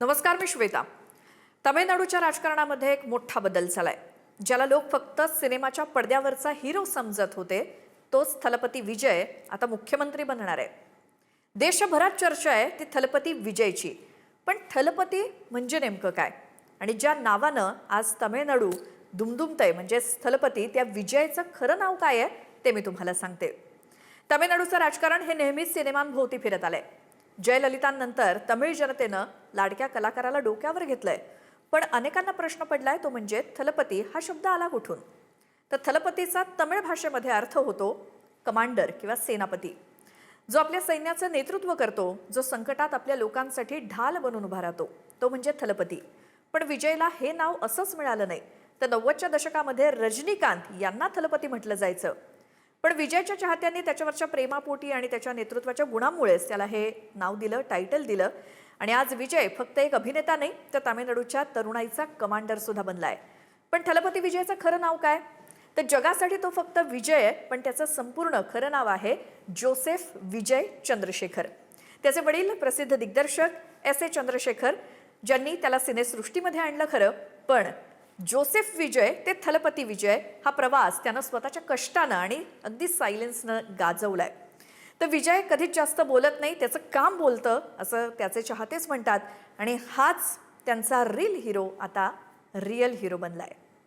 नमस्कार, मी श्वेता. तामिळनाडूच्या राजकारणामध्ये एक मोठा बदल झालाय. ज्याला लोक फक्त सिनेमाच्या पडद्यावरचा हिरो समजत होते, तोच थलपती विजय आता मुख्यमंत्री बनणार आहे. देशभरात चर्चा आहे ती थलपती विजयची. पण थलपती म्हणजे नेमकं काय? आणि ज्या नावानं आज तामिळनाडू दुमदुमतंय म्हणजे थलपती, त्या विजयचं खरं नाव काय आहे ते मी तुम्हाला सांगते. तामिळनाडूचं राजकारण हे नेहमीच सिनेमांभोवती फिरत आलंय. जयललितांनंतर तमिळ जनतेनं लाडक्या कलाकाराला डोक्यावर घेतलंय. पण अनेकांना प्रश्न पडलाय तो म्हणजे थलपती हा शब्द आला कुठून? तर थलपतीचा तमिळ भाषेमध्ये अर्थ होतो कमांडर किंवा सेनापती, जो आपल्या सैन्याचं नेतृत्व करतो, जो संकटात आपल्या लोकांसाठी ढाल बनून उभा राहतो, तो म्हणजे थलपती. पण विजयला हे नाव असंच मिळालं नाही, तर 90च्या दशकामध्ये रजनीकांत यांना थलपती म्हटलं जायचं. पण विजयच्या चाहत्यांनी त्याच्यावरच्या प्रेमापोटी आणि त्याच्या नेतृत्वाच्या गुणांमुळेच त्याला हे नाव दिलं, टायटल दिलं. आणि आज विजय फक्त एक अभिनेता नाही, तर तामिळनाडूच्या तरुणाईचा कमांडर सुद्धा बनलाय. पण थलपती विजयचं खरं नाव काय? तर जगासाठी तो फक्त विजय आहे, पण त्याचं संपूर्ण खरं नाव आहे जोसेफ विजय चंद्रशेखर. त्याचे वडील प्रसिद्ध दिग्दर्शक एस ए चंद्रशेखर, ज्यांनी त्याला सिनेसृष्टीमध्ये आणलं खरं. पण जोसेफ विजय ते थलपती विजय हा प्रवास त्यानं स्वतःच्या कष्टानं आणि अगदी सायलेन्सनं गाजवलाय. तर विजय कधीच जास्त बोलत नाही, त्याचं काम बोलतं असं त्याचे चाहतेच म्हणतात. आणि हाच त्यांचा रियल हिरो आता रियल हिरो बनलाय.